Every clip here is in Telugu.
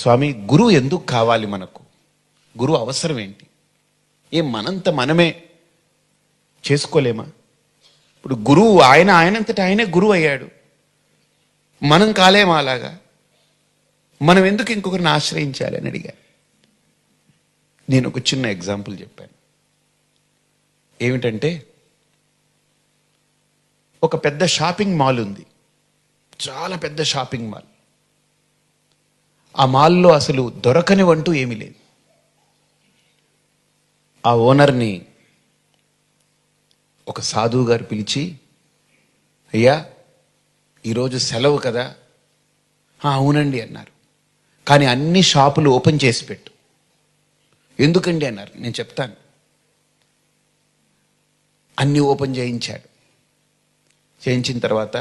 స్వామి గురువు ఎందుకు కావాలి మనకు? గురువు అవసరం ఏంటి? మనంత మనమే చేసుకోలేమా? ఇప్పుడు గురువు ఆయనంతటా ఆయనే గురువు అయ్యాడు, మనం కాలేమా అలాగా? మనం ఎందుకు ఇంకొకరిని ఆశ్రయించాలి అని అడిగా. నేను ఒక చిన్న ఎగ్జాంపుల్ చెప్పాను. ఏమిటంటే, ఒక పెద్ద షాపింగ్ మాల్ ఉంది, చాలా పెద్ద షాపింగ్ మాల్. ఆ మాల్లో అసలు దొరకనివంటూ ఏమీ లేదు. ఆ ఓనర్ని ఒక సాధువు గారు పిలిచి, అయ్యా ఈరోజు సెలవు కదా? అవునండి అన్నారు. కానీ అన్ని షాపులు ఓపెన్ చేసి పెట్టు. ఎందుకండి అన్నారు. నేను చెప్తాను. అన్నీ ఓపెన్ చేయించాడు. చేయించిన తర్వాత,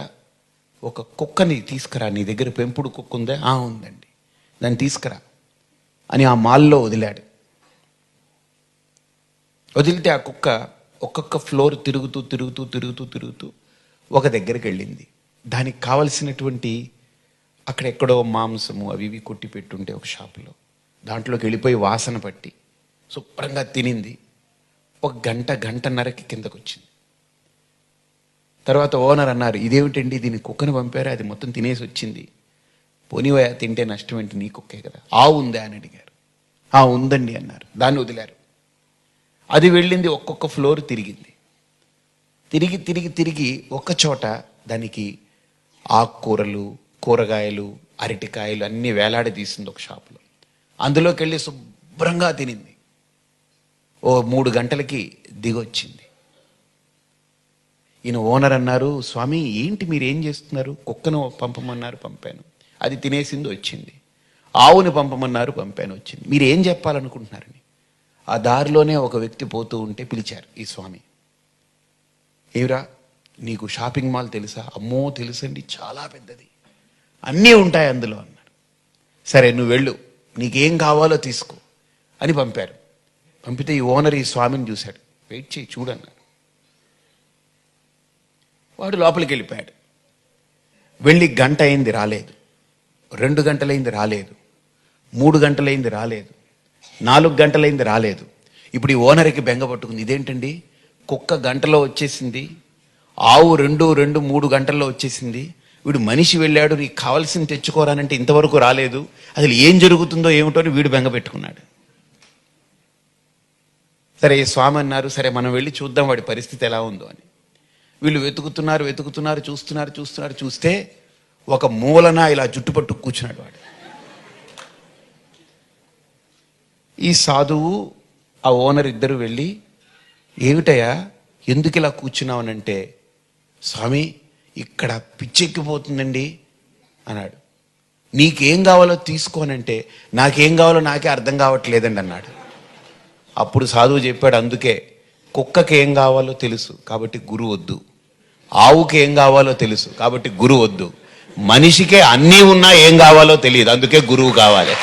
ఒక కుక్కని తీసుకురా, నీ దగ్గర పెంపుడు కుక్క ఉందా? ఉందండి. దాన్ని తీసుకురా అని ఆ మాల్లో వదిలాడు. వదిలితే ఆ కుక్క ఒక్కొక్క ఫ్లోర్ తిరుగుతూ తిరుగుతూ తిరుగుతూ తిరుగుతూ ఒక దగ్గరికి వెళ్ళింది. దానికి కావలసినటువంటి అక్కడెక్కడో మాంసము అవి ఇవి కొట్టి పెట్టుంటే ఒక షాపులో, దాంట్లోకి వెళ్ళిపోయి వాసన పట్టి శుభ్రంగా తినింది. ఒక గంటన్నరకి కిందకు వచ్చింది. తర్వాత ఓనర్ అన్నారు, ఇదేమిటండి, దీన్ని కుక్కను పంపారా, అది మొత్తం తినేసి వచ్చింది. పోనీవయా, తింటే నష్టం ఏంటి, నీ కుక్కే కదా. ఉందా అని అడిగారు. ఉందండి అన్నారు. దాన్ని వదిలారు. అది వెళ్ళింది, ఒక్కొక్క ఫ్లోర్ తిరిగింది. తిరిగి తిరిగి తిరిగి ఒక చోట దానికి ఆకుకూరలు, కూరగాయలు, అరటికాయలు అన్నీ వేలాడి తీసింది ఒక షాపులో. అందులోకి వెళ్ళి శుభ్రంగా తినింది. 3 గంటలకి దిగొచ్చింది. ఈయన ఓనర్ అన్నారు, స్వామి ఏంటి మీరు ఏం చేస్తున్నారు? కుక్కను పంపమన్నారు, పంపాను, అది తినేసింది, వచ్చింది. ఆవుని పంపమన్నారు, పంపాను, వచ్చింది. మీరు ఏం చెప్పాలనుకుంటున్నారని. ఆ దారిలోనే ఒక వ్యక్తి పోతూ ఉంటే పిలిచారు ఈ స్వామి. ఏమిరా, నీకు షాపింగ్ మాల్ తెలుసా? అమ్మో తెలుసండి, చాలా పెద్దది, అన్నీ ఉంటాయి అందులో అన్నారు. సరే నువ్వు వెళ్ళు, నీకేం కావాలో తీసుకో అని పంపారు. పంపితే ఈ ఓనర్ ఈ స్వామిని చూశాడు. వెయిట్ చేయి చూడన్నారు. వాడు లోపలికి వెళ్ళిపోయాడు. వెళ్ళి గంట అయింది, రాలేదు. 2 గంటలైంది, రాలేదు. 3 గంటలైంది, రాలేదు. 4 గంటలైంది, రాలేదు. ఇప్పుడు ఈ ఓనర్కి బెంగ పట్టుకుంది. ఇదేంటండి, కుక్క గంటలో వచ్చేసింది, ఆవు 3 గంటల్లో వచ్చేసింది, వీడు మనిషి వెళ్ళాడు నీకు కావాల్సింది తెచ్చుకోరానంటే ఇంతవరకు రాలేదు, అసలు ఏం జరుగుతుందో ఏమిటో అని వీడు బెంగ పెట్టుకున్నాడు. సరే ఈ స్వామి అన్నారు, సరే మనం వెళ్ళి చూద్దాం వాడి పరిస్థితి ఎలా ఉందో అని. వీళ్ళు వెతుకుతున్నారు, చూస్తే ఒక మూలన ఇలా జుట్టుపట్టు కూర్చున్నాడు వాడు. ఈ సాధువు ఆ ఓనర్ ఇద్దరు వెళ్ళి, ఏమిటయ్యా ఎందుకు ఇలా కూర్చున్నావనంటే, స్వామి ఇక్కడ పిచ్చెక్కిపోతుందండి అన్నాడు. నీకేం కావాలో తీసుకోనంటే, నాకేం కావాలో నాకే అర్థం కావట్లేదండి అన్నాడు. అప్పుడు సాధువు చెప్పాడు, అందుకే కుక్కకి ఏం కావాలో తెలుసు కాబట్టి గురువు వద్దు, ఆవుకి ఏం కావాలో తెలుసు కాబట్టి గురువు వద్దు, మనిషికే అన్నీ ఉన్నా ఏం కావాలో తెలియదు అందుకే గురువు కావాలి.